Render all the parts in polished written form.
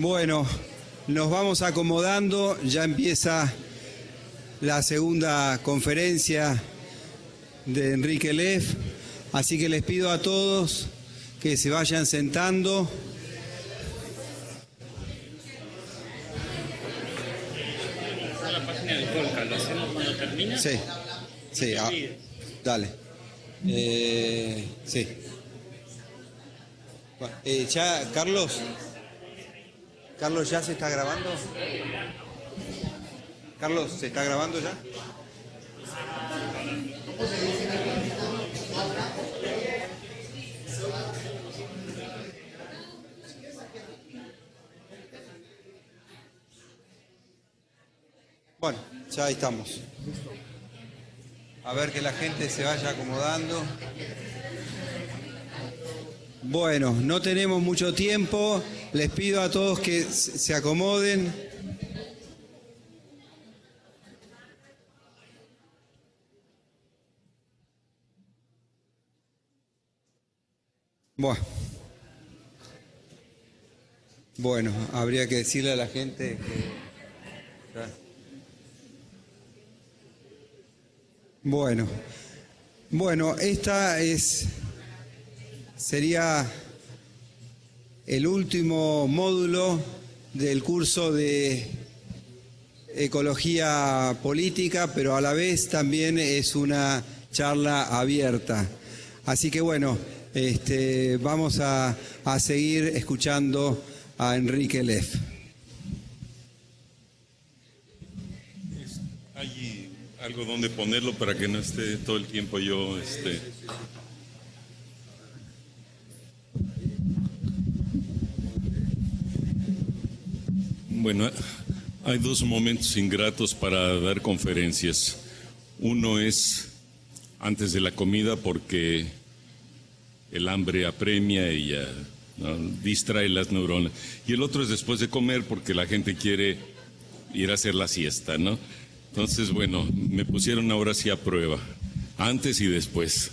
Bueno, nos vamos acomodando, ya empieza la segunda conferencia de Enrique Leff, así que les pido a todos que se vayan sentando. La página del Colca, ¿lo hacemos cuando termina? Sí, sí, dale. Sí. Bueno, ya, Carlos, ¿ya se está grabando? Carlos, ¿se está grabando ya? Bueno, ya ahí estamos. A ver que la gente se vaya acomodando. Bueno, no tenemos mucho tiempo. Les pido a todos que se acomoden. Bueno, habría que decirle a la gente que... Bueno, sería el último módulo del curso de Ecología Política, pero a la vez también es una charla abierta. Así que bueno, vamos a seguir escuchando a Enrique Leff. ¿Hay algo donde ponerlo para que no esté todo el tiempo yo Bueno, hay dos momentos ingratos para dar conferencias. Uno es antes de la comida porque el hambre apremia y distrae las neuronas. Y el otro es después de comer porque la gente quiere ir a hacer la siesta, ¿no? Entonces, bueno, me pusieron ahora sí a prueba, antes y después.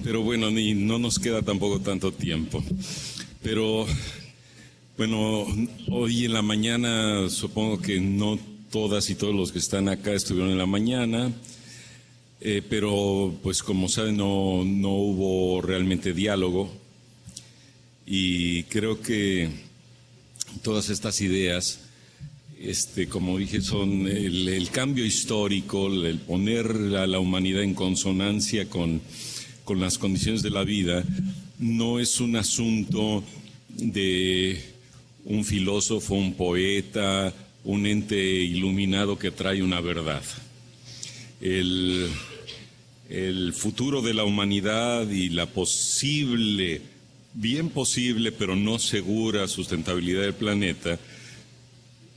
Pero bueno, no nos queda tampoco tanto tiempo. Pero, bueno, hoy en la mañana, supongo que no todas y todos los que están acá estuvieron en la mañana, pero pues como saben no hubo realmente diálogo y creo que todas estas ideas, como dije, son el cambio histórico, el poner a la humanidad en consonancia con las condiciones de la vida, no es un asunto de un filósofo, un poeta, un ente iluminado que trae una verdad. El futuro de la humanidad y la posible, bien posible, pero no segura sustentabilidad del planeta,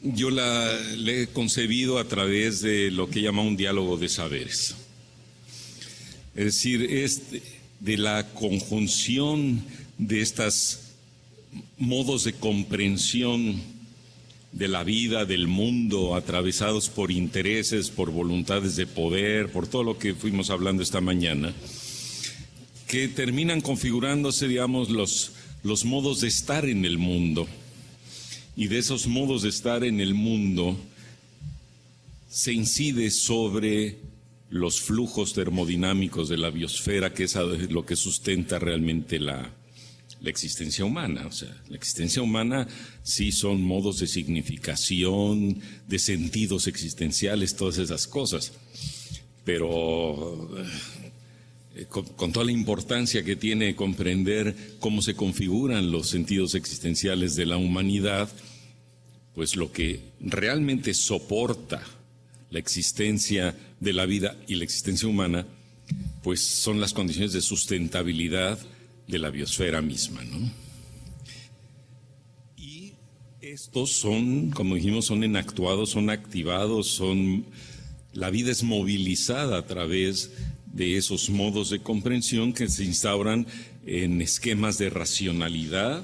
yo le he concebido a través de lo que llama un diálogo de saberes. Es decir, es de la conjunción de estos modos de comprensión de la vida, del mundo, atravesados por intereses, por voluntades de poder, por todo lo que fuimos hablando esta mañana, que terminan configurándose, digamos, los modos de estar en el mundo. Y de esos modos de estar en el mundo se incide sobre los flujos termodinámicos de la biosfera, que es lo que sustenta realmente la existencia humana. O sea, la existencia humana sí son modos de significación, de sentidos existenciales, todas esas cosas. Pero con toda la importancia que tiene comprender cómo se configuran los sentidos existenciales de la humanidad, pues lo que realmente soporta la existencia de la vida y la existencia humana, pues son las condiciones de sustentabilidad de la biosfera misma, ¿no? Y estos son, como dijimos, son enactuados, son activados, la vida es movilizada a través de esos modos de comprensión que se instauran en esquemas de racionalidad,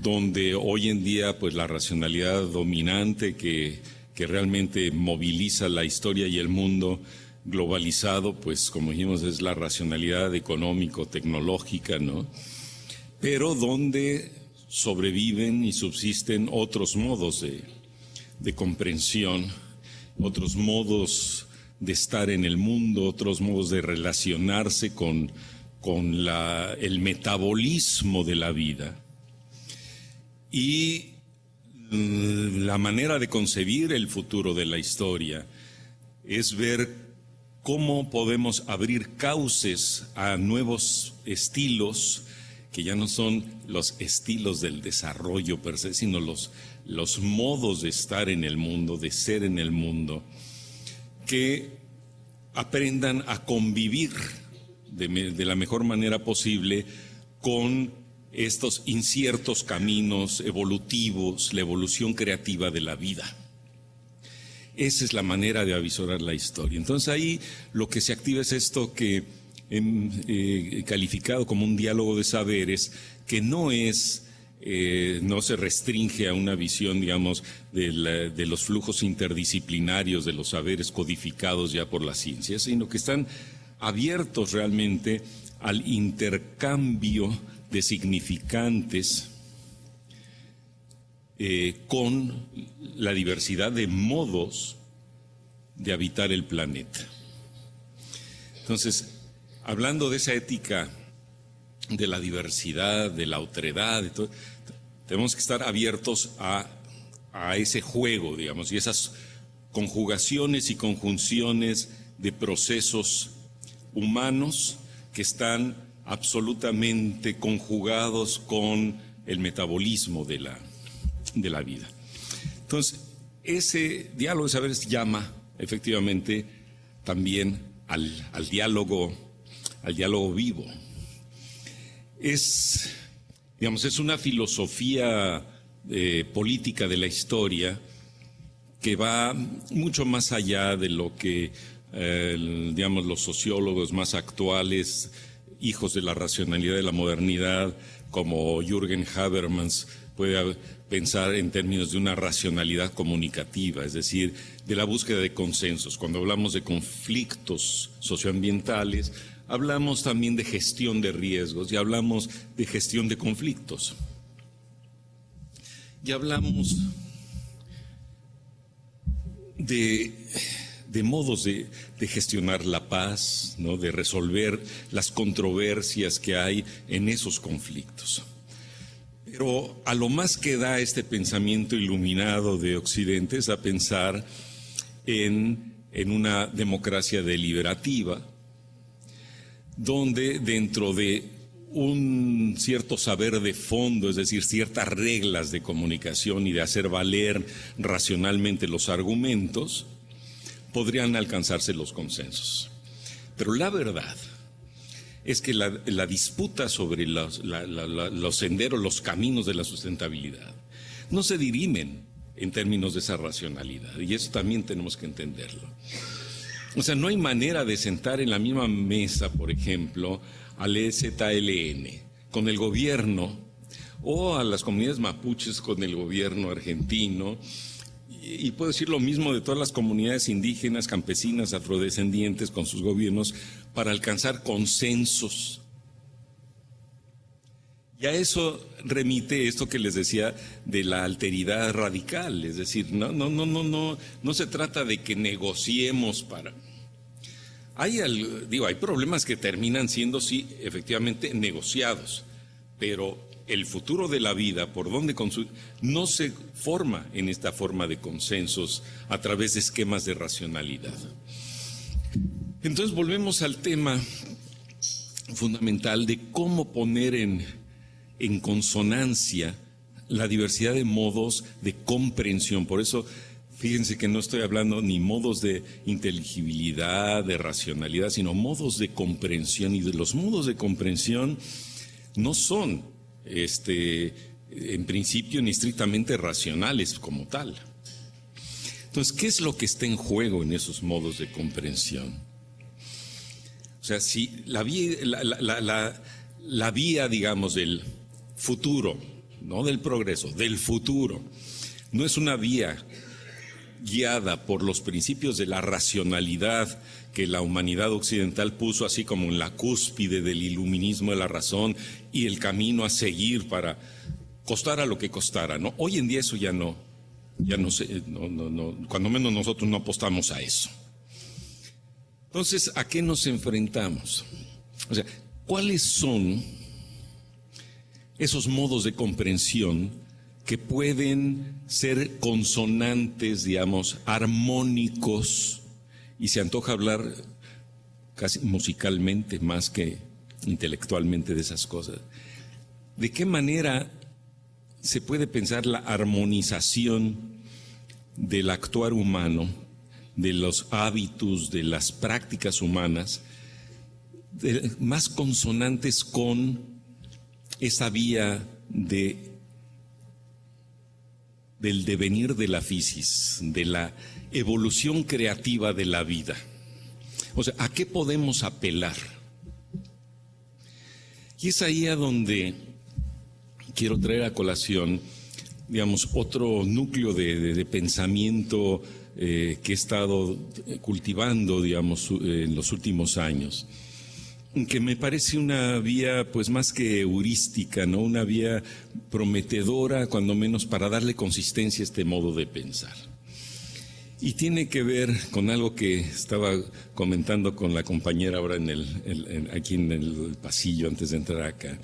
donde hoy en día pues la racionalidad dominante que realmente moviliza la historia y el mundo globalizado, pues como dijimos, es la racionalidad económico-tecnológica, ¿no? Pero donde sobreviven y subsisten otros modos de comprensión, otros modos de estar en el mundo, otros modos de relacionarse con el metabolismo de la vida. Y la manera de concebir el futuro de la historia es ver cómo podemos abrir cauces a nuevos estilos, que ya no son los estilos del desarrollo per se, sino los modos de estar en el mundo, de ser en el mundo, que aprendan a convivir de la mejor manera posible con estos inciertos caminos evolutivos, la evolución creativa de la vida. Esa es la manera de avisorar la historia. Entonces ahí lo que se activa es esto que he calificado como un diálogo de saberes, que no se restringe a una visión, digamos, de los flujos interdisciplinarios de los saberes codificados ya por la ciencia, sino que están abiertos realmente al intercambio de significantes con la diversidad de modos de habitar el planeta. Entonces, hablando de esa ética de la diversidad, de la otredad, de todo, tenemos que estar abiertos a ese juego, digamos, y esas conjugaciones y conjunciones de procesos humanos que están absolutamente conjugados con el metabolismo de la vida. Entonces, ese diálogo de saberes llama efectivamente también al diálogo vivo. Es una filosofía política de la historia que va mucho más allá de lo que los sociólogos más actuales, hijos de la racionalidad de la modernidad, como Jürgen Habermas, puede pensar en términos de una racionalidad comunicativa, es decir, de la búsqueda de consensos. Cuando hablamos de conflictos socioambientales, hablamos también de gestión de riesgos y hablamos de gestión de conflictos. Y hablamos de modos de gestionar la paz, ¿no? De resolver las controversias que hay en esos conflictos. Pero a lo más que da este pensamiento iluminado de Occidente es a pensar en una democracia deliberativa, donde dentro de un cierto saber de fondo, es decir, ciertas reglas de comunicación y de hacer valer racionalmente los argumentos, podrían alcanzarse los consensos. Pero la verdad es que la disputa sobre los senderos, los caminos de la sustentabilidad, no se dirimen en términos de esa racionalidad, y eso también tenemos que entenderlo. O sea, no hay manera de sentar en la misma mesa, por ejemplo, al EZLN con el gobierno, o a las comunidades mapuches con el gobierno argentino, y puedo decir lo mismo de todas las comunidades indígenas, campesinas, afrodescendientes con sus gobiernos, para alcanzar consensos. Y a eso remite esto que les decía de la alteridad radical, es decir, no se trata de que negociemos para... Hay problemas que terminan siendo, sí, efectivamente negociados, pero el futuro de la vida, por donde no se forma en esta forma de consensos a través de esquemas de racionalidad. Entonces volvemos al tema fundamental de cómo poner en consonancia la diversidad de modos de comprensión. Por eso, fíjense que no estoy hablando ni modos de inteligibilidad, de racionalidad, sino modos de comprensión. Y de los modos de comprensión no son en principio ni estrictamente racionales como tal. Entonces, ¿qué es lo que está en juego en esos modos de comprensión? O sea, si la vía, digamos, del futuro, no del progreso, del futuro, no es una vía guiada por los principios de la racionalidad que la humanidad occidental puso así como en la cúspide del iluminismo de la razón y el camino a seguir para costara lo que costara, ¿no? Hoy en día eso ya no sé, cuando menos nosotros no apostamos a eso. Entonces, ¿a qué nos enfrentamos? O sea, ¿cuáles son esos modos de comprensión que pueden ser consonantes, digamos, armónicos, y se antoja hablar casi musicalmente más que intelectualmente de esas cosas? ¿De qué manera se puede pensar la armonización del actuar humano, de los hábitos, de las prácticas humanas, más consonantes con esa vía del devenir de la physis, de la evolución creativa de la vida? O sea, ¿a qué podemos apelar? Y es ahí a donde quiero traer a colación, digamos, otro núcleo de pensamiento que he estado cultivando, digamos, en los últimos años, que me parece una vía, pues más que heurística, ¿no? Una vía prometedora, cuando menos, para darle consistencia a este modo de pensar. Y tiene que ver con algo que estaba comentando con la compañera ahora aquí en el pasillo antes de entrar acá,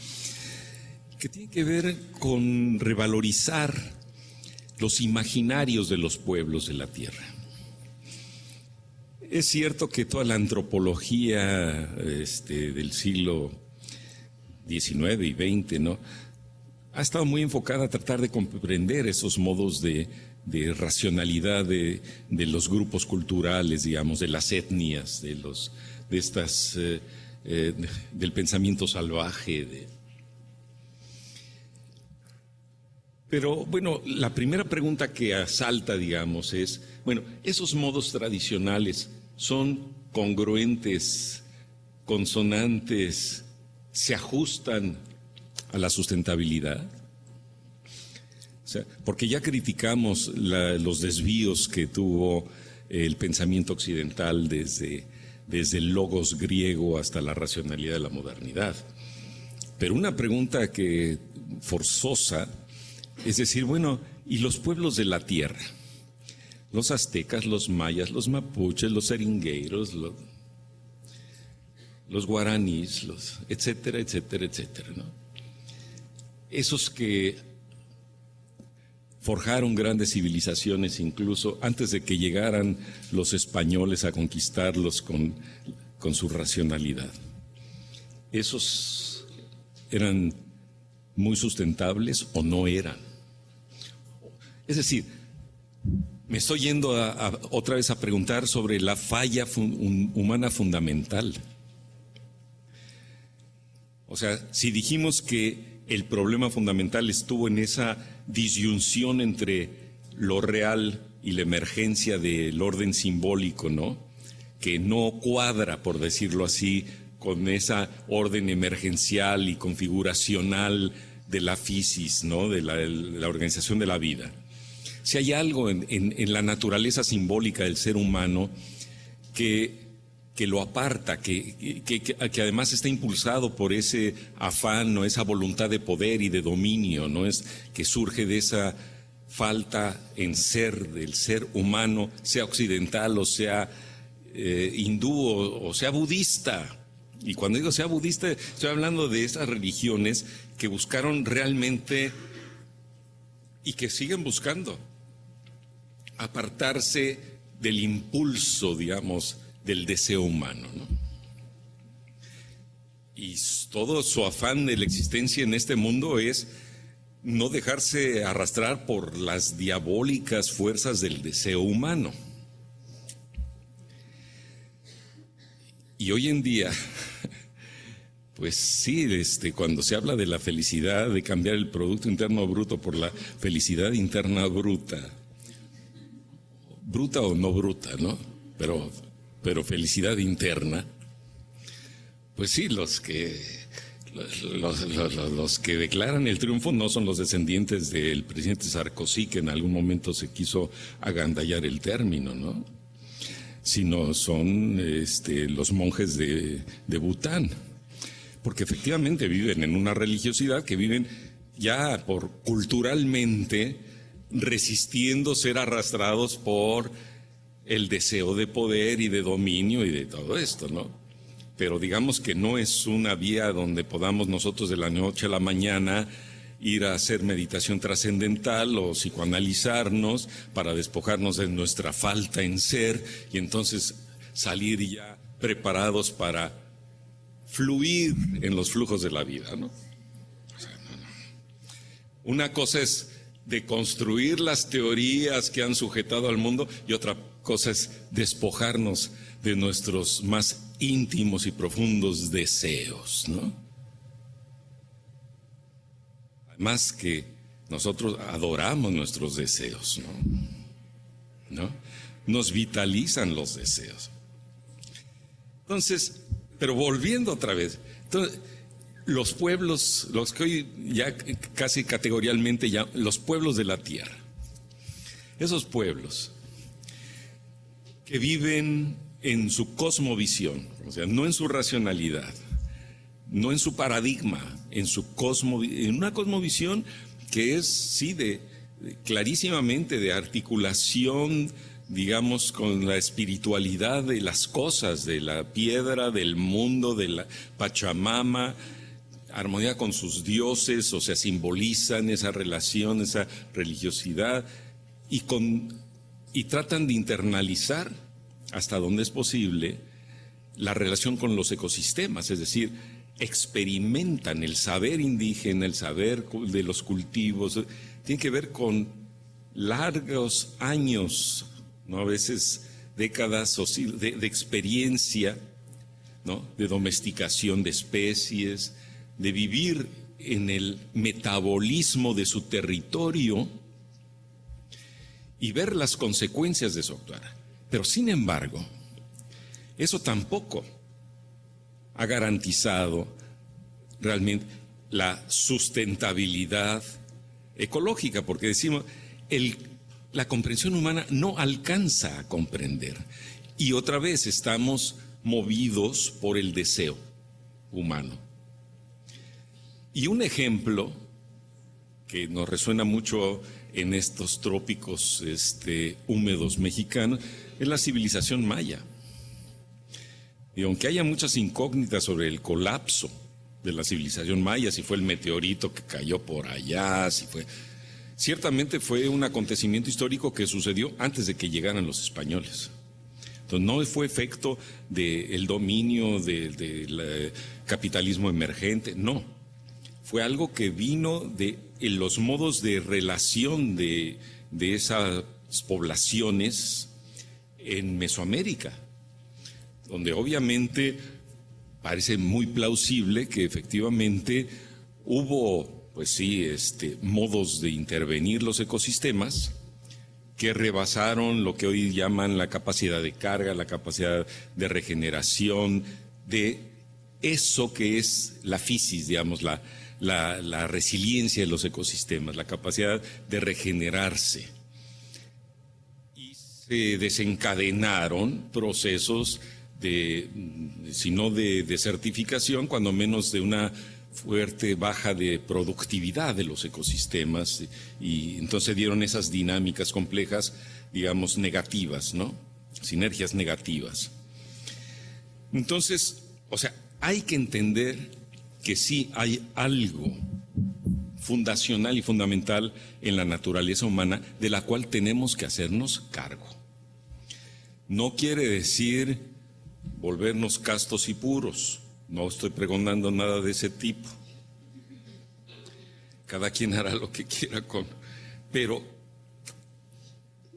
que tiene que ver con revalorizar los imaginarios de los pueblos de la tierra. Es cierto que toda la antropología del siglo XIX y XX, ¿no?, ha estado muy enfocada a tratar de comprender esos modos de racionalidad de los grupos culturales, digamos, de las etnias, del pensamiento salvaje. Pero bueno, la primera pregunta que asalta, digamos, es, bueno, ¿esos modos tradicionales son congruentes, consonantes, se ajustan a la sustentabilidad? O sea, porque ya criticamos los desvíos que tuvo el pensamiento occidental desde el logos griego hasta la racionalidad de la modernidad. Pero una pregunta forzosa es decir, bueno, ¿y los pueblos de la tierra? Los aztecas, los mayas, los mapuches, los seringueiros, los guaraníes, etcétera, etcétera, etcétera, ¿no? Esos que forjaron grandes civilizaciones incluso antes de que llegaran los españoles a conquistarlos con su racionalidad. ¿Esos eran muy sustentables o no eran? Es decir, me estoy yendo otra vez a preguntar sobre la falla humana fundamental. O sea, si dijimos que el problema fundamental estuvo en esa disyunción entre lo real y la emergencia del orden simbólico, ¿no?, que no cuadra, por decirlo así, con esa orden emergencial y configuracional de la physis, ¿no?, de la organización de la vida. Si hay algo en la naturaleza simbólica del ser humano que lo aparta, que además está impulsado por ese afán, ¿no?, esa voluntad de poder y de dominio, ¿no?, es que surge de esa falta del ser humano, sea occidental o sea hindú o sea budista. Y cuando digo sea budista, estoy hablando de esas religiones que buscaron realmente y que siguen buscando apartarse del impulso, digamos, del deseo humano, ¿no? Y todo su afán de la existencia en este mundo es no dejarse arrastrar por las diabólicas fuerzas del deseo humano. Y hoy en día, pues sí, cuando se habla de la felicidad, de cambiar el Producto Interno Bruto por la felicidad interna bruta o no bruta, ¿no?, pero felicidad interna, pues sí, los que declaran el triunfo no son los descendientes del presidente Sarkozy, que en algún momento se quiso agandallar el término, ¿no?, sino son los monjes de Bután, porque efectivamente viven en una religiosidad que viven ya por culturalmente resistiendo ser arrastrados por el deseo de poder y de dominio y de todo esto, ¿no? Pero digamos que no es una vía donde podamos nosotros de la noche a la mañana ir a hacer meditación trascendental o psicoanalizarnos para despojarnos de nuestra falta en ser y entonces salir ya preparados para fluir en los flujos de la vida, ¿no? O sea, no. Una cosa es de construir las teorías que han sujetado al mundo y otra cosa es despojarnos de nuestros más íntimos y profundos deseos, ¿no? Además que nosotros adoramos nuestros deseos, ¿no? Nos vitalizan los deseos. Entonces, pero volviendo otra vez, entonces, los pueblos, los que hoy ya casi categorialmente ya, los pueblos de la tierra, esos pueblos que viven en su cosmovisión, o sea, no en su racionalidad, no en su paradigma, en una cosmovisión que es, sí, clarísimamente de articulación, digamos, con la espiritualidad de las cosas, de la piedra, del mundo, de la Pachamama, armonía con sus dioses, o sea, simbolizan esa relación, esa religiosidad, y tratan de internalizar, hasta donde es posible, la relación con los ecosistemas, es decir, experimentan el saber indígena, el saber de los cultivos, tiene que ver con largos años, ¿no? A veces décadas de experiencia, ¿no? De domesticación de especies, de vivir en el metabolismo de su territorio y ver las consecuencias de su actuar. Pero sin embargo, eso tampoco ha garantizado realmente la sustentabilidad ecológica, porque decimos, la comprensión humana no alcanza a comprender. Y otra vez estamos movidos por el deseo humano. Y un ejemplo que nos resuena mucho en estos trópicos húmedos mexicanos es la civilización maya. Y aunque haya muchas incógnitas sobre el colapso de la civilización maya, si fue el meteorito que cayó por allá, ciertamente fue un acontecimiento histórico que sucedió antes de que llegaran los españoles. Entonces no fue efecto del dominio del capitalismo emergente, no. Fue algo que vino en los modos de relación de esas poblaciones en Mesoamérica, donde obviamente parece muy plausible que efectivamente hubo, pues sí, modos de intervenir los ecosistemas que rebasaron lo que hoy llaman la capacidad de carga, la capacidad de regeneración, de eso que es la fisis, digamos, la resiliencia de los ecosistemas, la capacidad de regenerarse. Y se desencadenaron procesos si no de desertificación, cuando menos de una fuerte baja de productividad de los ecosistemas, y entonces dieron esas dinámicas complejas, digamos, negativas, ¿no? Sinergias negativas. Entonces, o sea, hay que entender que sí hay algo fundacional y fundamental en la naturaleza humana de la cual tenemos que hacernos cargo. No quiere decir volvernos castos y puros, no estoy pregonando nada de ese tipo. Cada quien hará lo que quiera pero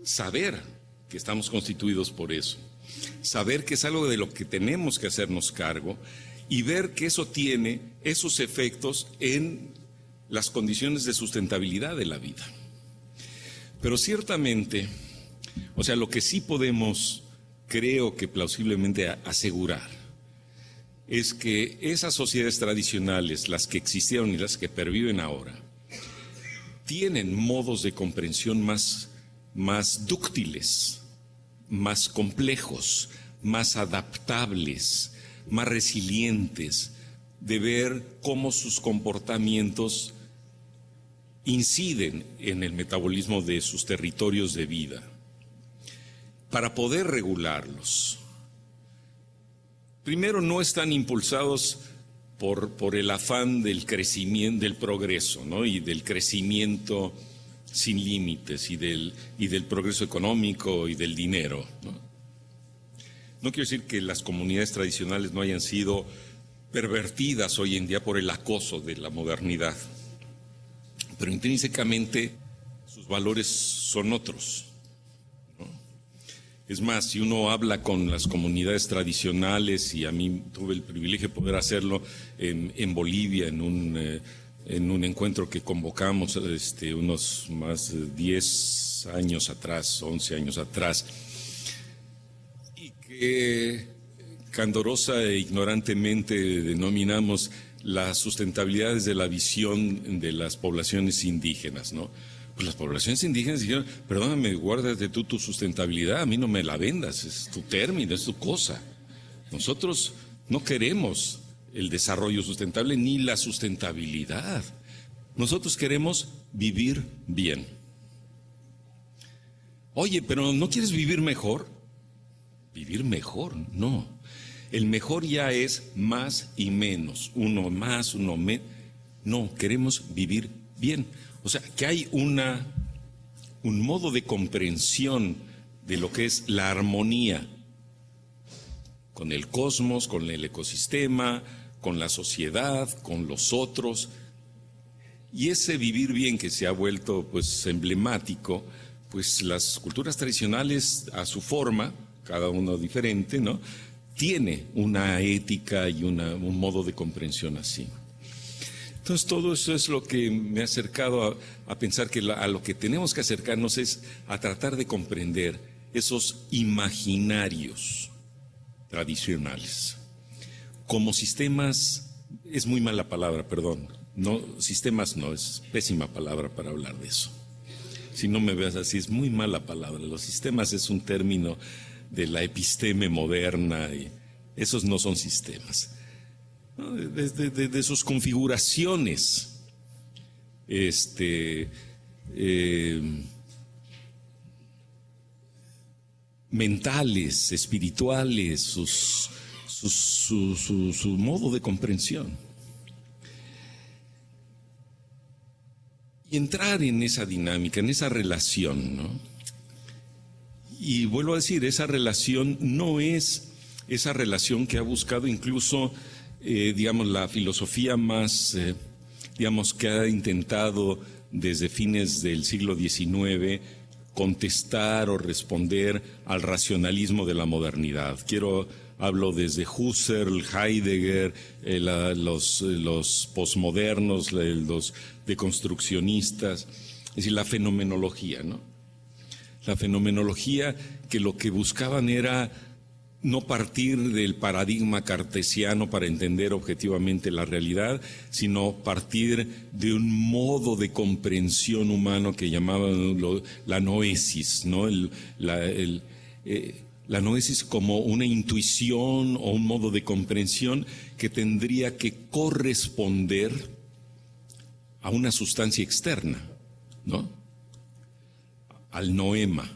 saber que estamos constituidos por eso, saber que es algo de lo que tenemos que hacernos cargo y ver que eso tiene esos efectos en las condiciones de sustentabilidad de la vida. Pero ciertamente, o sea, lo que sí podemos, creo que plausiblemente asegurar, es que esas sociedades tradicionales, las que existieron y las que perviven ahora, tienen modos de comprensión más dúctiles, más complejos, más adaptables, más resilientes, de ver cómo sus comportamientos inciden en el metabolismo de sus territorios de vida. Para poder regularlos, primero no están impulsados por el afán del crecimiento, del progreso, ¿no? Y del crecimiento sin límites y del progreso económico y del dinero, ¿no? No quiero decir que las comunidades tradicionales no hayan sido pervertidas hoy en día por el acoso de la modernidad, pero intrínsecamente sus valores son otros, ¿no? Es más, si uno habla con las comunidades tradicionales, y a mí tuve el privilegio de poder hacerlo en Bolivia, en un encuentro que convocamos unos más de 10 años atrás, 11 años atrás, y que candorosa e ignorantemente denominamos las sustentabilidades de la visión de las poblaciones indígenas, ¿no? Pues las poblaciones indígenas dijeron, perdóname, guárdate tú tu sustentabilidad, a mí no me la vendas, es tu término, es tu cosa. Nosotros no queremos el desarrollo sustentable ni la sustentabilidad. Nosotros queremos vivir bien. Oye, pero ¿no quieres vivir mejor? Vivir mejor, no. El mejor ya es más y menos, uno más, uno menos. No, queremos vivir bien. O sea, que hay un modo de comprensión de lo que es la armonía con el cosmos, con el ecosistema, con la sociedad, con los otros. Y ese vivir bien que se ha vuelto pues emblemático, pues las culturas tradicionales a su forma, cada uno diferente, ¿no?, tiene una ética y un modo de comprensión así. Entonces todo eso es lo que me ha acercado a pensar que a lo que tenemos que acercarnos es a tratar de comprender esos imaginarios tradicionales como sistemas. Es muy mala palabra, perdón, no, sistemas no, es pésima palabra para hablar de eso. Si no me veas así, es muy mala palabra. Los sistemas es un término de la episteme moderna y esos no son sistemas, ¿no? De sus configuraciones mentales, espirituales, su modo de comprensión. Y entrar en esa dinámica, en esa relación, ¿no? Y vuelvo a decir, esa relación no es esa relación que ha buscado incluso, digamos, la filosofía más, digamos, que ha intentado desde fines del siglo XIX contestar o responder al racionalismo de la modernidad. Hablo desde Husserl, Heidegger, los posmodernos, los deconstruccionistas, es decir, la fenomenología, ¿no? La fenomenología que lo que buscaban era no partir del paradigma cartesiano para entender objetivamente la realidad, sino partir de un modo de comprensión humano que llamaban la noesis, ¿no? La noesis como una intuición o un modo de comprensión que tendría que corresponder a una sustancia externa, ¿no?, al noema,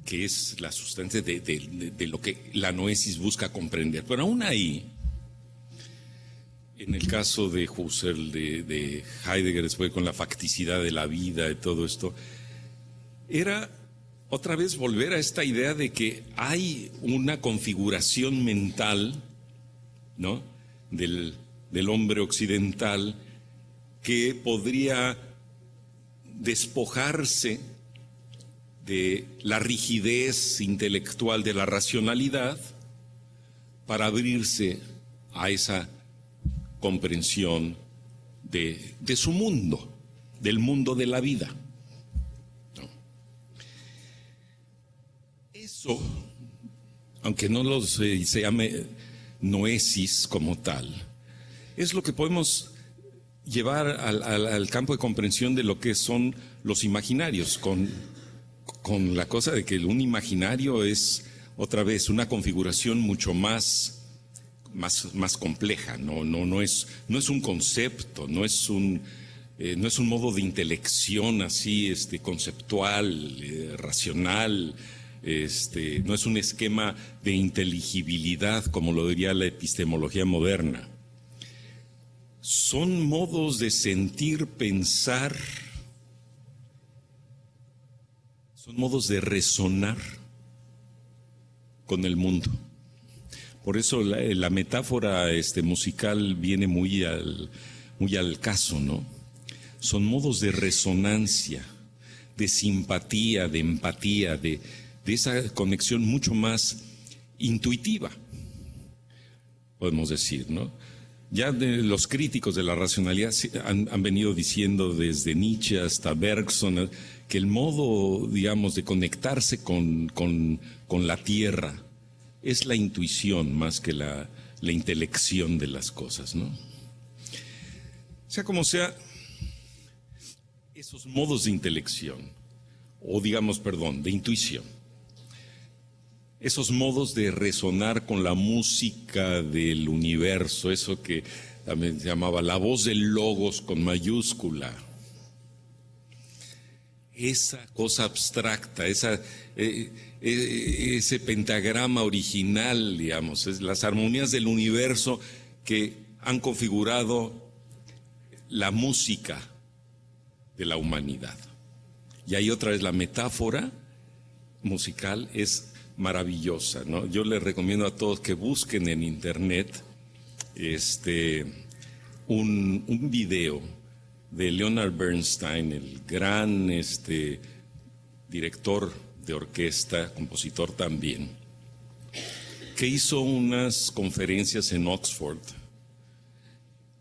que es la sustancia de lo que la noesis busca comprender. Pero aún ahí, en el caso de Husserl, de Heidegger, después con la facticidad de la vida y todo esto, era otra vez volver a esta idea de que hay una configuración mental, ¿no?, del hombre occidental que podría despojarse de la rigidez intelectual de la racionalidad para abrirse a esa comprensión de su mundo, del mundo de la vida, ¿no? Eso, aunque no se llame noesis como tal, es lo que podemos llevar al campo de comprensión de lo que son los imaginarios, con la cosa de que un imaginario es, otra vez, una configuración mucho más compleja, no es un concepto, no es no es un modo de intelección así, conceptual, racional, no es un esquema de inteligibilidad como lo diría la epistemología moderna. Son modos de sentir, pensar, son modos de resonar con el mundo. Por eso la metáfora musical viene muy al caso, ¿no? Son modos de resonancia, de simpatía, de empatía, de esa conexión mucho más intuitiva, podemos decir, ¿no? Ya los críticos de la racionalidad han venido diciendo desde Nietzsche hasta Bergson que el modo, digamos, de conectarse con la tierra es la intuición más que la intelección de las cosas, ¿no? Sea como sea, esos modos de intelección, o digamos, perdón, de intuición, esos modos de resonar con la música del universo, eso que también se llamaba la voz del logos con mayúscula, esa cosa abstracta, ese pentagrama original, digamos, las armonías del universo que han configurado la música de la humanidad. Y ahí otra vez la metáfora musical es maravillosa, ¿no? Yo les recomiendo a todos que busquen en internet un video de Leonard Bernstein, el gran director de orquesta, compositor también, que hizo unas conferencias en Oxford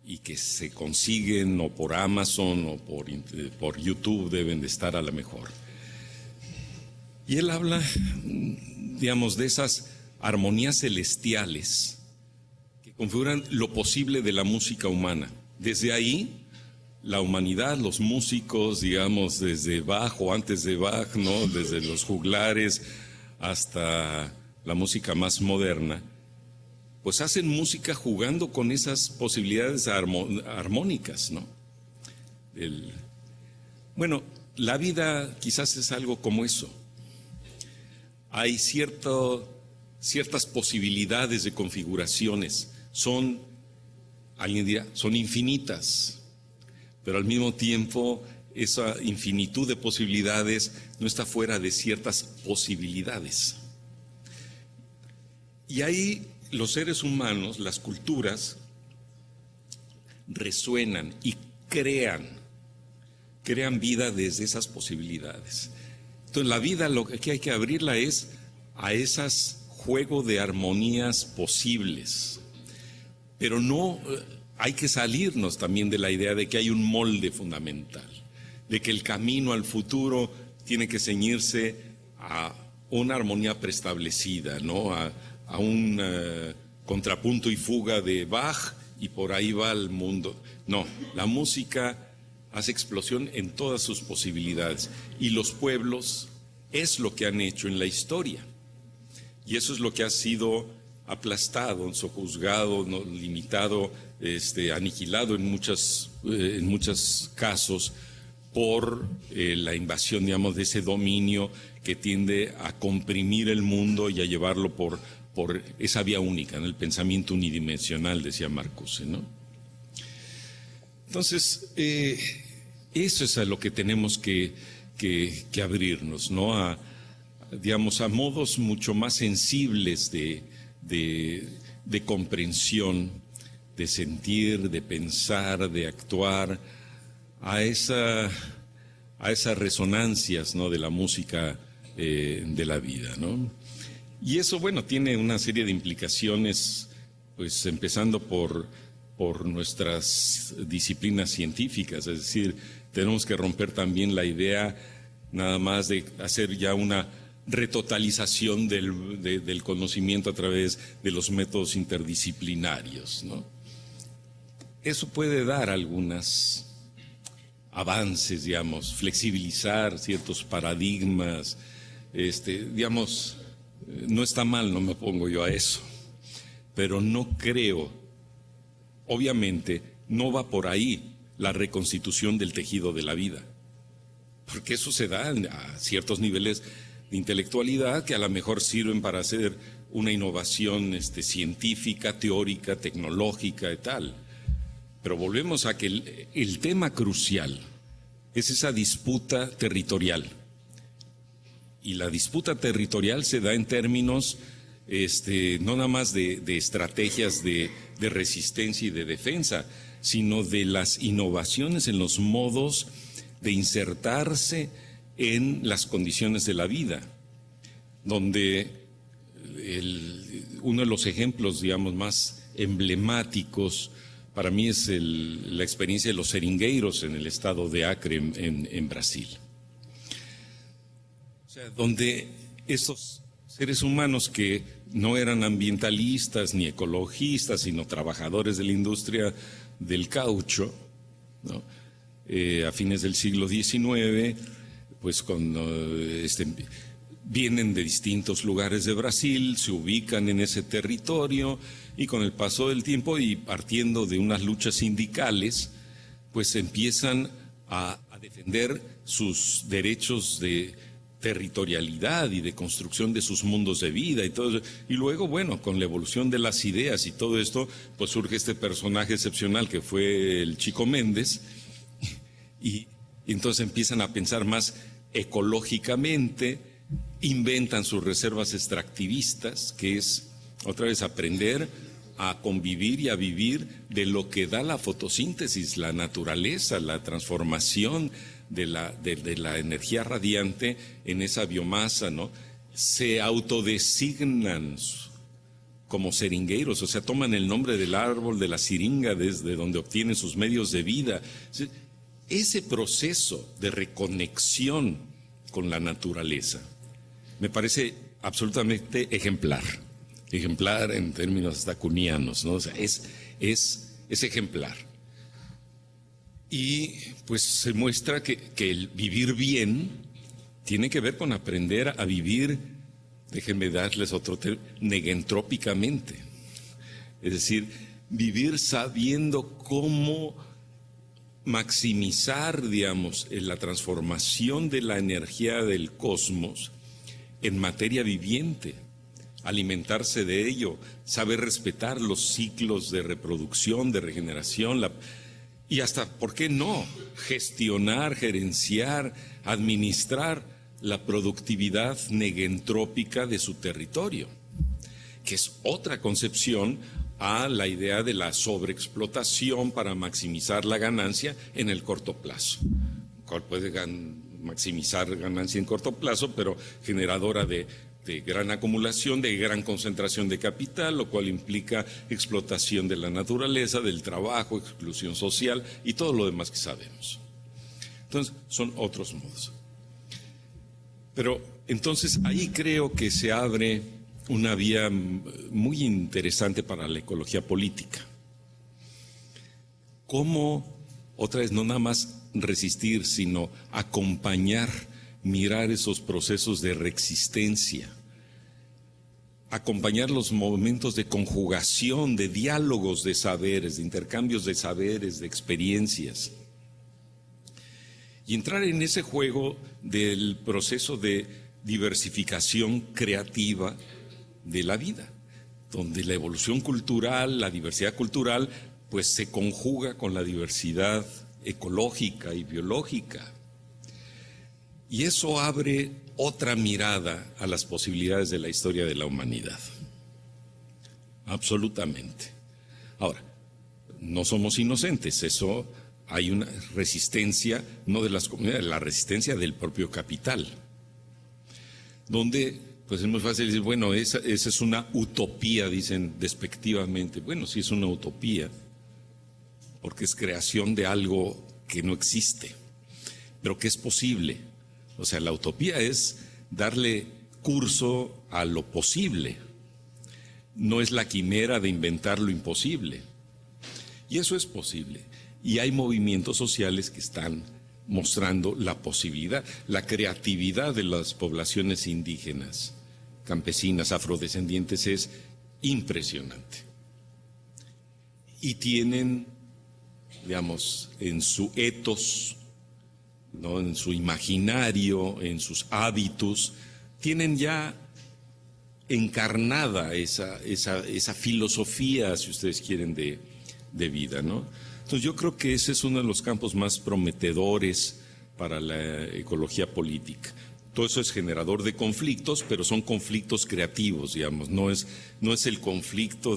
y que se consiguen o por Amazon o por YouTube, deben de estar a la mejor. Y él habla, digamos, de esas armonías celestiales que configuran lo posible de la música humana. Desde ahí, la humanidad, los músicos, digamos, desde Bach o antes de Bach, ¿no? Desde los juglares hasta la música más moderna, pues hacen música jugando con esas posibilidades armónicas, ¿no? Bueno, la vida quizás es algo como eso. Hay ciertas posibilidades de configuraciones, alguien dirá, son infinitas, pero al mismo tiempo esa infinitud de posibilidades no está fuera de ciertas posibilidades. Y ahí los seres humanos, las culturas, resuenan y crean vida desde esas posibilidades. Entonces la vida, lo que hay que abrirla es a esas juego de armonías posibles, pero no hay que salirnos también de la idea de que hay un molde fundamental, de que el camino al futuro tiene que ceñirse a una armonía preestablecida, ¿no? A un contrapunto y fuga de Bach y por ahí va el mundo. No, la música hace explosión en todas sus posibilidades y los pueblos es lo que han hecho en la historia y eso es lo que ha sido aplastado, sojuzgado, ¿no? Limitado, aniquilado en muchos casos por la invasión, digamos, de ese dominio que tiende a comprimir el mundo y a llevarlo por esa vía única, ¿no? El pensamiento unidimensional, decía Marcuse, ¿no? Entonces, eso es a lo que tenemos que abrirnos, ¿no? Digamos, a modos mucho más sensibles de comprensión, de sentir, de pensar, de actuar, a esas resonancias, ¿no? De la música de la vida, ¿no? Y eso, bueno, tiene una serie de implicaciones, pues empezando por nuestras disciplinas científicas, es decir, tenemos que romper también la idea nada más de hacer ya una retotalización del conocimiento a través de los métodos interdisciplinarios, ¿no? Eso puede dar algunos avances, digamos, flexibilizar ciertos paradigmas, digamos, no está mal, no me opongo yo a eso, pero no creo, obviamente, no va por ahí la reconstitución del tejido de la vida. Porque eso se da a ciertos niveles de intelectualidad que a lo mejor sirven para hacer una innovación científica, teórica, tecnológica y tal. Pero volvemos a que el tema crucial es esa disputa territorial. Y la disputa territorial se da en términos no nada más de estrategias de resistencia y de defensa, sino de las innovaciones en los modos de insertarse en las condiciones de la vida, donde uno de los ejemplos, digamos, más emblemáticos para mí es la experiencia de los seringueiros en el estado de Acre, en Brasil. O sea, donde estos seres humanos que no eran ambientalistas ni ecologistas, sino trabajadores de la industria del caucho, ¿no? A fines del siglo XIX, pues vienen de distintos lugares de Brasil, se ubican en ese territorio y con el paso del tiempo y partiendo de unas luchas sindicales, pues empiezan a defender sus derechos de territorialidad y de construcción de sus mundos de vida y todo eso. Y luego, bueno, con la evolución de las ideas y todo esto, pues surge este personaje excepcional que fue el Chico Méndez, y entonces empiezan a pensar más ecológicamente, inventan sus reservas extractivistas, que es otra vez aprender a convivir y a vivir de lo que da la fotosíntesis, la naturaleza, la transformación de la energía radiante en esa biomasa, ¿no? Se autodesignan como seringueiros, o sea, toman el nombre del árbol, de la siringa, desde donde obtienen sus medios de vida. Ese proceso de reconexión con la naturaleza me parece absolutamente ejemplar en términos hasta cunianos, ¿no? O sea, es ejemplar. Y pues se muestra que el vivir bien tiene que ver con aprender a vivir, déjenme darles otro término, negentrópicamente. Es decir, vivir sabiendo cómo maximizar, digamos, la transformación de la energía del cosmos en materia viviente, alimentarse de ello, saber respetar los ciclos de reproducción, de regeneración, y hasta, ¿por qué no?, gestionar, gerenciar, administrar la productividad negentrópica de su territorio, que es otra concepción a la idea de la sobreexplotación para maximizar la ganancia en el corto plazo, cual puede maximizar ganancia en corto plazo, pero generadora de gran acumulación, de gran concentración de capital, lo cual implica explotación de la naturaleza, del trabajo, exclusión social y todo lo demás que sabemos. Entonces, son otros modos. Pero entonces ahí creo que se abre una vía muy interesante para la ecología política. ¿Cómo, otra vez, no nada más resistir, sino acompañar, mirar esos procesos de reexistencia, acompañar los momentos de conjugación, de diálogos de saberes, de intercambios de saberes, de experiencias, y entrar en ese juego del proceso de diversificación creativa de la vida, donde la evolución cultural, la diversidad cultural, pues se conjuga con la diversidad ecológica y biológica. Y eso abre otra mirada a las posibilidades de la historia de la humanidad. Absolutamente. Ahora, no somos inocentes, eso hay una resistencia, no de las comunidades, la resistencia del propio capital, donde pues es muy fácil decir, bueno, esa es una utopía, dicen despectivamente. Bueno, sí es una utopía, porque es creación de algo que no existe, pero que es posible. O sea, la utopía es darle curso a lo posible, no es la quimera de inventar lo imposible. Y eso es posible. Y hay movimientos sociales que están mostrando la posibilidad, la creatividad de las poblaciones indígenas, campesinas, afrodescendientes es impresionante. Y tienen digamos, en su ethos, ¿no? En su imaginario, en sus hábitos, tienen ya encarnada esa filosofía, si ustedes quieren, de vida, ¿no? Entonces yo creo que ese es uno de los campos más prometedores para la ecología política. Todo eso es generador de conflictos, pero son conflictos creativos, digamos, no es el conflicto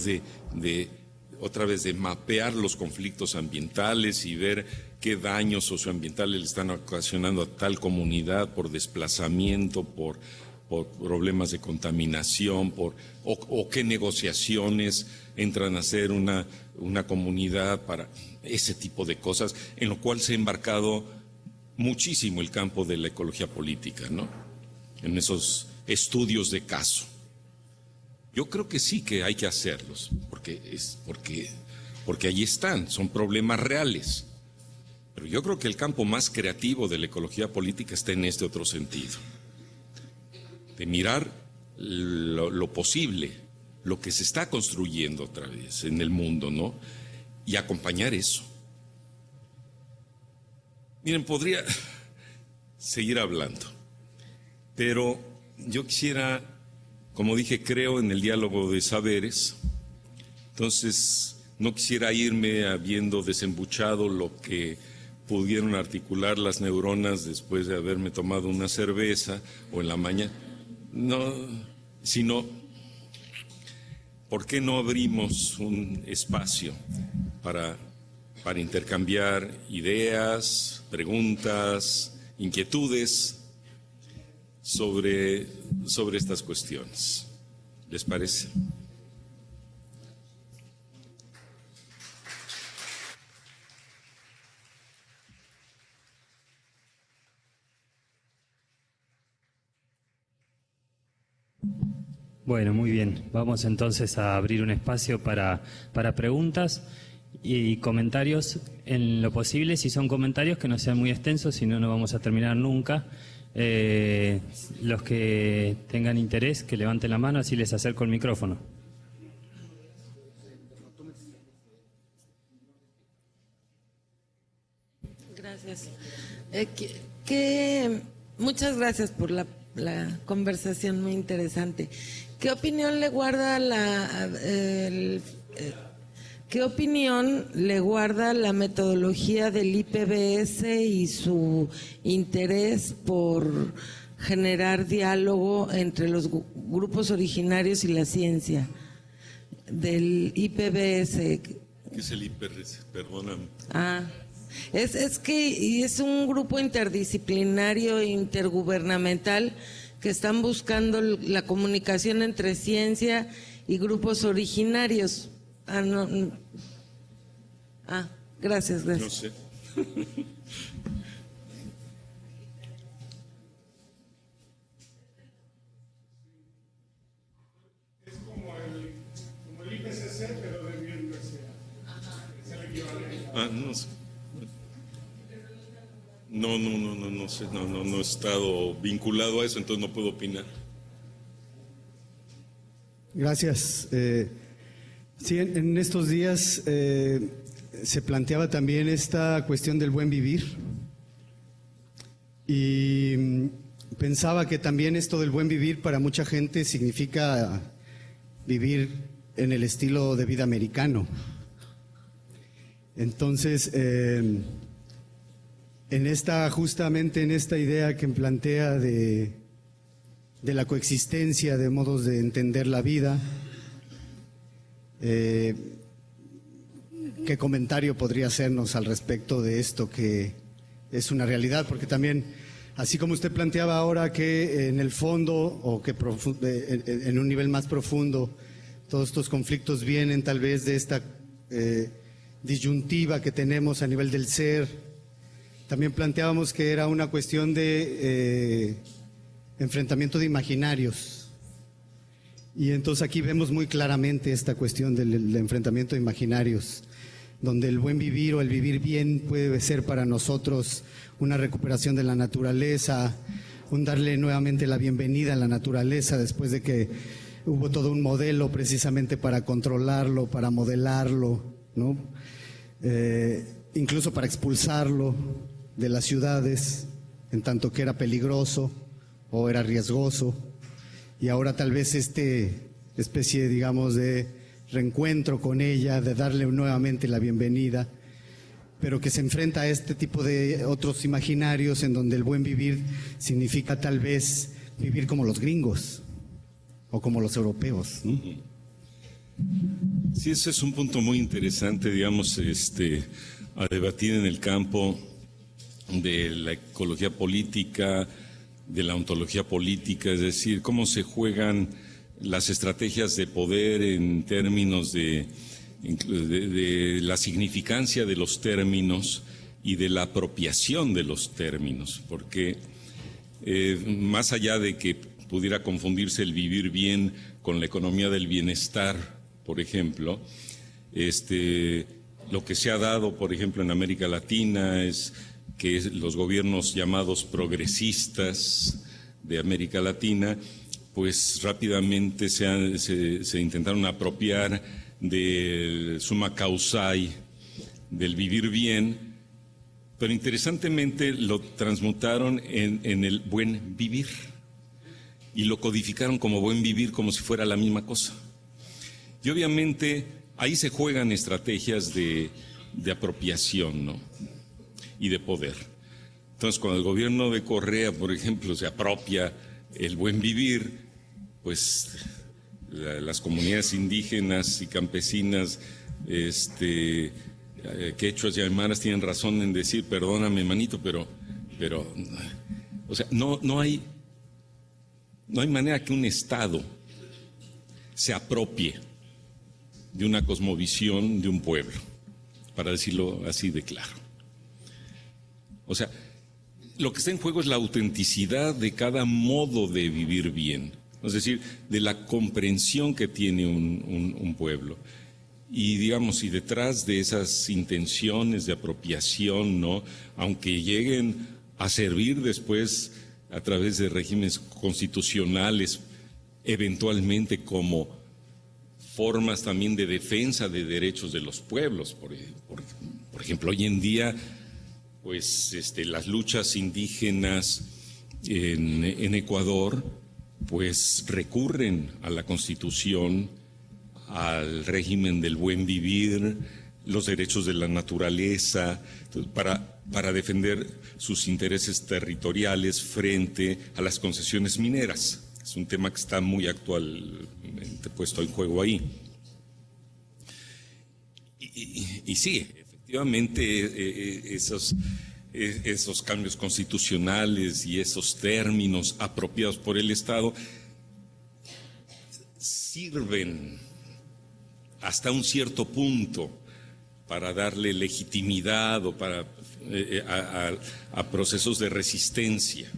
otra vez, de mapear los conflictos ambientales y ver qué daños socioambientales le están ocasionando a tal comunidad por desplazamiento, por problemas de contaminación, o qué negociaciones entran a hacer una comunidad para ese tipo de cosas, en lo cual se ha embarcado muchísimo el campo de la ecología política, ¿no? En esos estudios de caso. Yo creo que sí que hay que hacerlos, porque ahí están, son problemas reales. Pero yo creo que el campo más creativo de la ecología política está en este otro sentido, de mirar lo posible, lo que se está construyendo otra vez en el mundo, ¿no? Y acompañar eso. Miren, podría seguir hablando, pero yo quisiera, como dije, creo en el diálogo de saberes, entonces no quisiera irme habiendo desembuchado lo que pudieron articular las neuronas después de haberme tomado una cerveza o en la mañana, no, sino, ¿por qué no abrimos un espacio para intercambiar ideas, preguntas, inquietudes sobre estas cuestiones? ¿Les parece? Bueno, muy bien. Vamos entonces a abrir un espacio para preguntas y comentarios en lo posible. Si son comentarios, que no sean muy extensos, si no, no vamos a terminar nunca. Los que tengan interés, que levanten la mano, así les acerco el micrófono. Gracias. Muchas gracias por la conversación muy interesante. ¿Qué opinión le guarda la metodología del IPBES y su interés por generar diálogo entre los grupos originarios y la ciencia? Del IPBES. ¿Qué es el IPBES? Perdóname. Es que es un grupo interdisciplinario e intergubernamental que están buscando la comunicación entre ciencia y grupos originarios. Gracias. No sé. Es como el IPCC, pero de biodiversidad. Es el equivalente. No sé. No sé, no he estado vinculado a eso, entonces no puedo opinar. Gracias. Sí, en estos días se planteaba también esta cuestión del buen vivir y pensaba que también esto del buen vivir para mucha gente significa vivir en el estilo de vida americano. Entonces, justamente en esta idea que plantea de la coexistencia de modos de entender la vida, ¿qué comentario podría hacernos al respecto de esto que es una realidad? Porque también, así como usted planteaba ahora que en el fondo, o que en un nivel más profundo, todos estos conflictos vienen tal vez de esta disyuntiva que tenemos a nivel del ser. También planteábamos que era una cuestión de enfrentamiento de imaginarios. Y entonces aquí vemos muy claramente esta cuestión del enfrentamiento de imaginarios, donde el buen vivir o el vivir bien puede ser para nosotros una recuperación de la naturaleza, un darle nuevamente la bienvenida a la naturaleza después de que hubo todo un modelo precisamente para controlarlo, para modelarlo, ¿no? incluso para expulsarlo de las ciudades, en tanto que era peligroso o era riesgoso, y ahora tal vez especie, digamos, de reencuentro con ella, de darle nuevamente la bienvenida, pero que se enfrenta a este tipo de otros imaginarios en donde el buen vivir significa tal vez vivir como los gringos o como los europeos. Sí, ese es un punto muy interesante, digamos, a debatir en el campo de la ecología política, de la ontología política, es decir, cómo se juegan las estrategias de poder en términos de la significancia de los términos y de la apropiación de los términos, porque más allá de que pudiera confundirse el vivir bien con la economía del bienestar, por ejemplo, lo que se ha dado, por ejemplo, en América Latina es que los gobiernos llamados progresistas de América Latina, pues rápidamente se intentaron apropiar del summa causae, del vivir bien, pero interesantemente lo transmutaron en el buen vivir y lo codificaron como buen vivir como si fuera la misma cosa. Y obviamente ahí se juegan estrategias de apropiación, ¿no? Y de poder. Entonces, cuando el gobierno de Correa, por ejemplo, se apropia el buen vivir, pues las comunidades indígenas y campesinas, quechuas y aymaras tienen razón en decir, perdóname, manito, pero, o sea, no hay manera que un Estado se apropie de una cosmovisión de un pueblo, para decirlo así de claro. O sea, lo que está en juego es la autenticidad de cada modo de vivir bien, es decir, de la comprensión que tiene un pueblo. Y digamos, y detrás de esas intenciones de apropiación, ¿no?, aunque lleguen a servir después a través de regímenes constitucionales, eventualmente como formas también de defensa de derechos de los pueblos. Por ejemplo, hoy en día, pues las luchas indígenas en Ecuador, pues recurren a la Constitución, al régimen del buen vivir, los derechos de la naturaleza, para defender sus intereses territoriales frente a las concesiones mineras. Es un tema que está muy actualmente puesto en juego ahí. Y sí, efectivamente, esos cambios constitucionales y esos términos apropiados por el Estado sirven hasta un cierto punto para darle legitimidad o para a procesos de resistencia,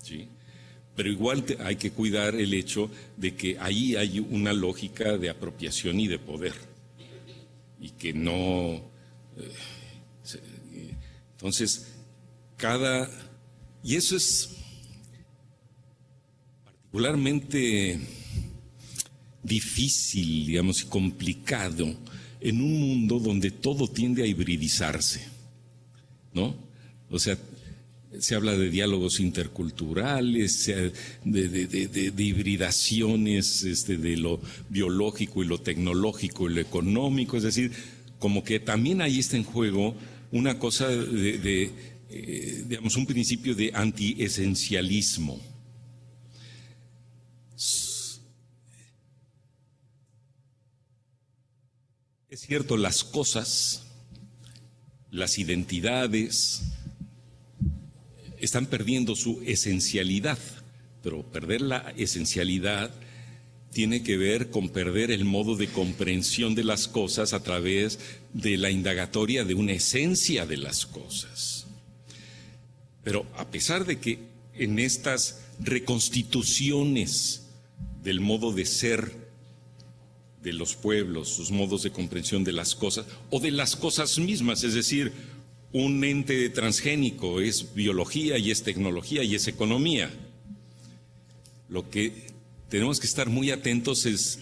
¿sí? Pero igual hay que cuidar el hecho de que ahí hay una lógica de apropiación y de poder, y que no... entonces, y eso es particularmente difícil, digamos, y complicado en un mundo donde todo tiende a hibridizarse, ¿no? O sea, se habla de diálogos interculturales, de hibridaciones de lo biológico y lo tecnológico y lo económico, es decir, como que también ahí está en juego una cosa digamos, un principio de antiesencialismo. Es cierto, las cosas, las identidades, están perdiendo su esencialidad, pero perder la esencialidad tiene que ver con perder el modo de comprensión de las cosas a través de la indagatoria de una esencia de las cosas. Pero a pesar de que en estas reconstituciones del modo de ser de los pueblos, sus modos de comprensión de las cosas o de las cosas mismas, es decir, un ente transgénico es biología y es tecnología y es economía. Lo que tenemos que estar muy atentos es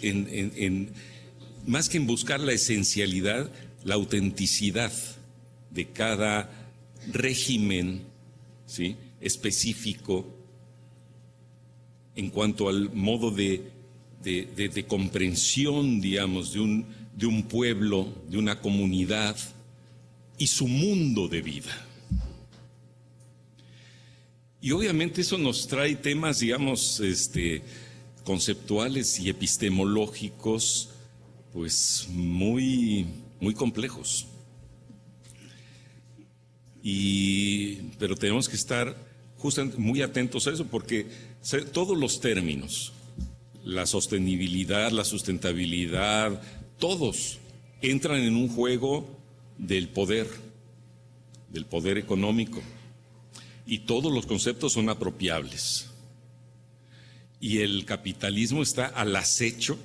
más que en buscar la esencialidad, la autenticidad de cada régimen, ¿sí?, específico en cuanto al modo de comprensión, digamos, de un pueblo, de una comunidad y su mundo de vida. Y obviamente eso nos trae temas, digamos, conceptuales y epistemológicos, pues muy, muy complejos. Pero tenemos que estar justamente muy atentos a eso, porque todos los términos, la sostenibilidad, la sustentabilidad, todos entran en un juego del poder económico, y todos los conceptos son apropiables. Y el capitalismo está al acecho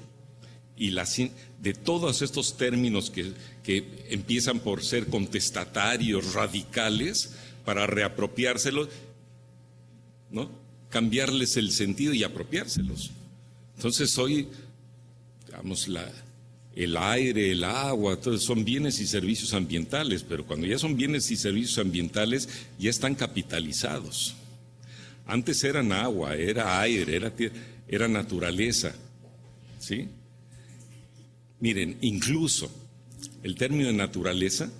de todos estos términos que empiezan por ser contestatarios, radicales, para reapropiárselos, ¿no?, cambiarles el sentido y apropiárselos. Entonces hoy, digamos, el aire, el agua, todo son bienes y servicios ambientales, pero cuando ya son bienes y servicios ambientales, ya están capitalizados. Antes eran agua, era aire, era naturaleza, ¿sí? Miren, incluso el término de naturaleza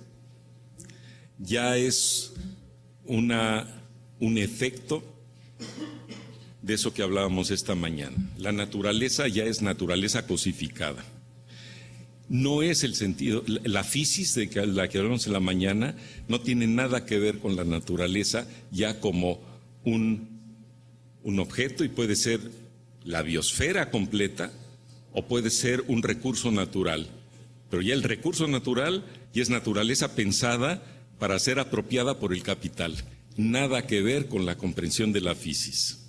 ya es un efecto de eso que hablábamos esta mañana. La naturaleza ya es naturaleza cosificada. No es el sentido, la fisis de la que hablamos en la mañana no tiene nada que ver con la naturaleza ya como un objeto, y puede ser la biosfera completa o puede ser un recurso natural. Pero ya el recurso natural ya es naturaleza pensada para ser apropiada por el capital. Nada que ver con la comprensión de la fisis.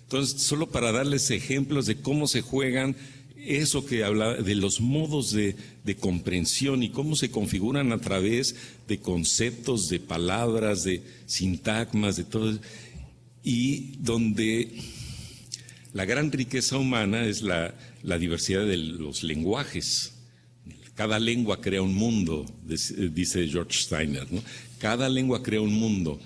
Entonces, solo para darles ejemplos de cómo se juegan eso que habla de los modos de comprensión y cómo se configuran a través de conceptos, de palabras, de sintagmas, de todo, y donde la gran riqueza humana es la diversidad de los lenguajes. Cada lengua crea un mundo, dice George Steiner, ¿no? Cada lengua crea un mundo,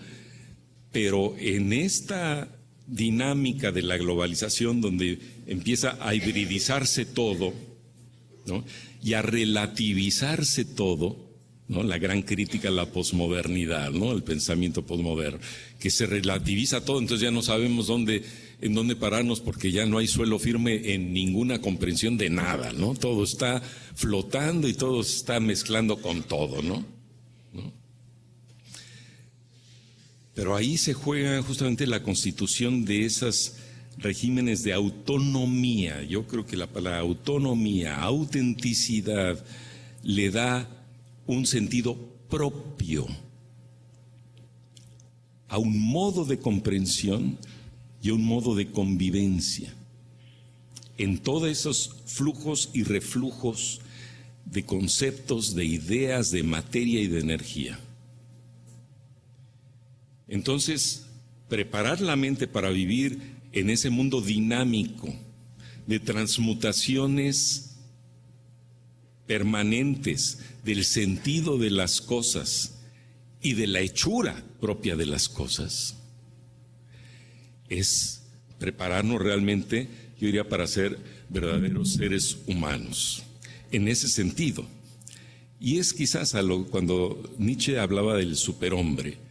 pero en esta dinámica de la globalización, donde empieza a hibridizarse todo, ¿no?, y a relativizarse todo, ¿no?, la gran crítica a la posmodernidad, ¿no?, el pensamiento posmoderno, que se relativiza todo, entonces ya no sabemos en dónde pararnos, porque ya no hay suelo firme en ninguna comprensión de nada, ¿no? Todo está flotando y todo se está mezclando con todo, ¿no? Pero ahí se juega justamente la constitución de esos regímenes de autonomía. Yo creo que la palabra autonomía, autenticidad, le da un sentido propio a un modo de comprensión y a un modo de convivencia en todos esos flujos y reflujos de conceptos, de ideas, de materia y de energía. Entonces, preparar la mente para vivir en ese mundo dinámico de transmutaciones permanentes del sentido de las cosas y de la hechura propia de las cosas, es prepararnos realmente, yo diría, para ser verdaderos seres humanos, en ese sentido. Y es quizás cuando Nietzsche hablaba del superhombre,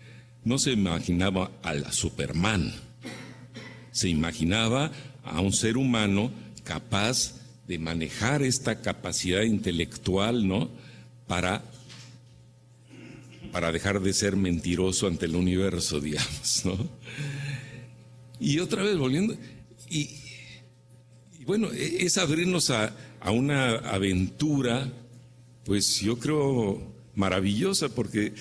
no se imaginaba al Superman, se imaginaba a un ser humano capaz de manejar esta capacidad intelectual, ¿no?, para dejar de ser mentiroso ante el universo, digamos, ¿no? Y otra vez volviendo, y bueno, es abrirnos a una aventura, pues yo creo maravillosa, porque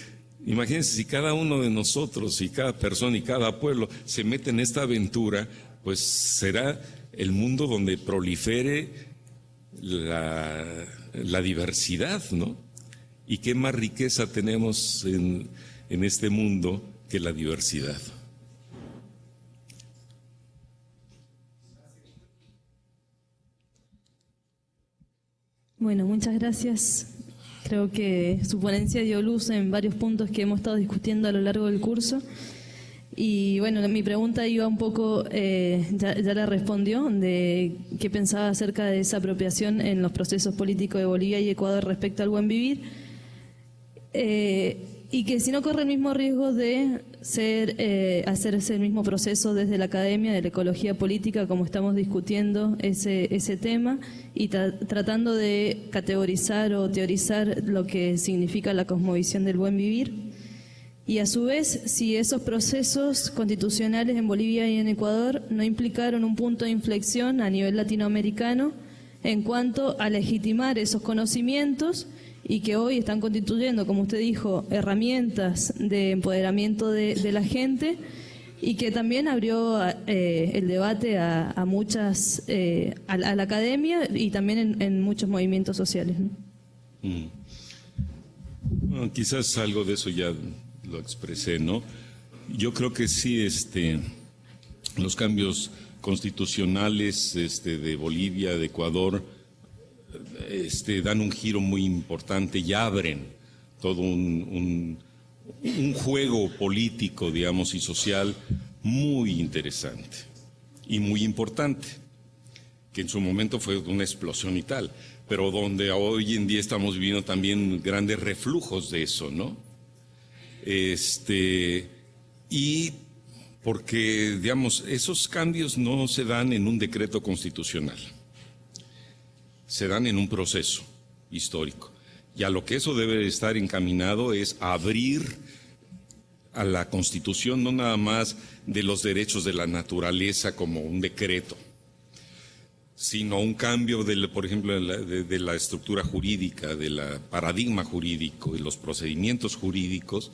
imagínense, si cada uno de nosotros y cada persona y cada pueblo se mete en esta aventura, pues será el mundo donde prolifere la diversidad, ¿no? Y qué más riqueza tenemos en este mundo que la diversidad. Bueno, muchas gracias. Creo que su ponencia dio luz en varios puntos que hemos estado discutiendo a lo largo del curso. Y bueno, mi pregunta iba un poco, ya la respondió, de qué pensaba acerca de esa apropiación en los procesos políticos de Bolivia y Ecuador respecto al buen vivir. Y que si no corre el mismo riesgo de hacerse el mismo proceso desde la academia de la ecología política, como estamos discutiendo ese tema, y tratando de categorizar o teorizar lo que significa la cosmovisión del buen vivir. Y a su vez, si esos procesos constitucionales en Bolivia y en Ecuador no implicaron un punto de inflexión a nivel latinoamericano en cuanto a legitimar esos conocimientos, y que hoy están constituyendo, como usted dijo, herramientas de empoderamiento de la gente, y que también abrió el debate a muchas, a la academia y también en muchos movimientos sociales, ¿no? Bueno, quizás algo de eso ya lo expresé, ¿no? Yo creo que sí, los cambios constitucionales de Bolivia, de Ecuador, dan un giro muy importante y abren todo un juego político, digamos, y social muy interesante y muy importante, que en su momento fue una explosión y tal, pero donde hoy en día estamos viviendo también grandes reflujos de eso, ¿no? Y porque, digamos, esos cambios no se dan en un decreto constitucional, se dan en un proceso histórico. Y a lo que eso debe estar encaminado es abrir a la Constitución no nada más de los derechos de la naturaleza como un decreto, sino un cambio, por ejemplo, de la estructura jurídica, del paradigma jurídico y los procedimientos jurídicos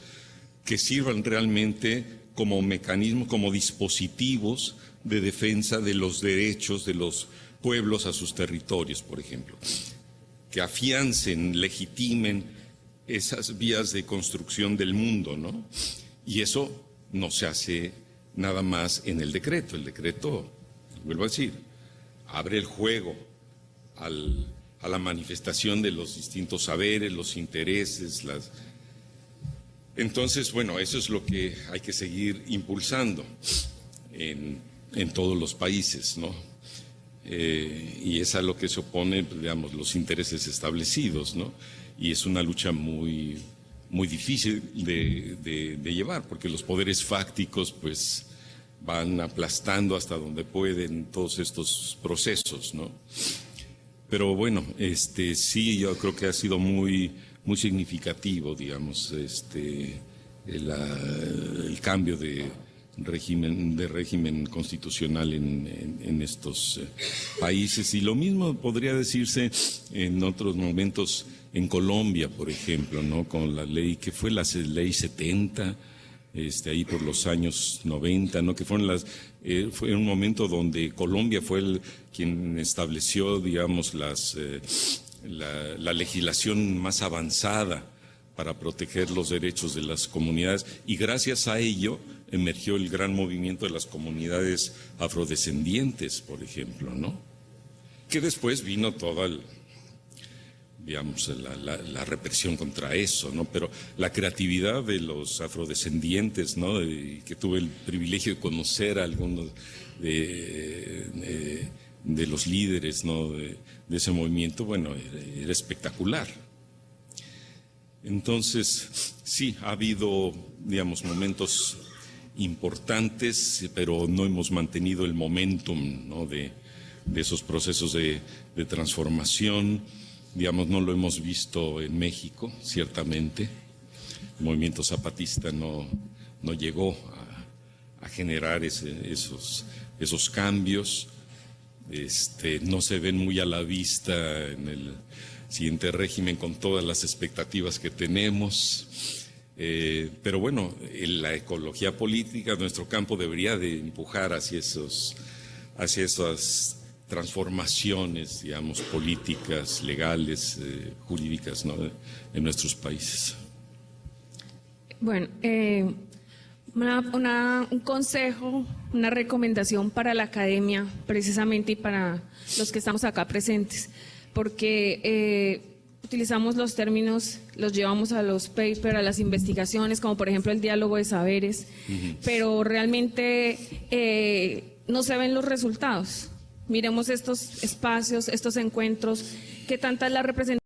que sirvan realmente como mecanismos, como dispositivos de defensa de los derechos de los pueblos a sus territorios, por ejemplo, que afiancen, legitimen esas vías de construcción del mundo, ¿no? Y eso no se hace nada más en el decreto. El decreto, vuelvo a decir, abre el juego a la manifestación de los distintos saberes, los intereses, Entonces, bueno, eso es lo que hay que seguir impulsando en todos los países, ¿no? Y es a lo que se opone, digamos, los intereses establecidos, ¿no? Y es una lucha muy, muy difícil de llevar, porque los poderes fácticos, pues, van aplastando hasta donde pueden todos estos procesos, ¿no? Pero bueno, sí, yo creo que ha sido muy, muy significativo, digamos, el cambio de régimen constitucional en estos países, y lo mismo podría decirse en otros momentos en Colombia, por ejemplo, ¿no? Con la ley que fue la ley 70, ahí por los años 90, ¿no? Que fue un momento donde Colombia fue quien estableció, digamos, la legislación más avanzada para proteger los derechos de las comunidades, y gracias a ello emergió el gran movimiento de las comunidades afrodescendientes, por ejemplo, ¿no? Que después vino toda digamos, la represión contra eso, ¿no? Pero la creatividad de los afrodescendientes, ¿no? Que tuve el privilegio de conocer a algunos de los líderes, ¿no? de ese movimiento, bueno, era espectacular. Entonces, sí, ha habido, digamos, momentos importantes, pero no hemos mantenido el momentum, ¿no? de esos procesos de transformación. Digamos, no lo hemos visto en México, ciertamente. El movimiento zapatista no llegó a generar esos cambios. No se ven muy a la vista en el siguiente régimen con todas las expectativas que tenemos. Pero bueno, en la ecología política, nuestro campo debería de empujar hacia esas transformaciones, digamos, políticas, legales, jurídicas, ¿no? en nuestros países. Bueno, un consejo, una recomendación para la academia, precisamente, y para los que estamos acá presentes, porque utilizamos los términos, los llevamos a los papers, a las investigaciones, como por ejemplo el diálogo de saberes, pero realmente no se ven los resultados. Miremos estos espacios, estos encuentros, qué tanta es la representación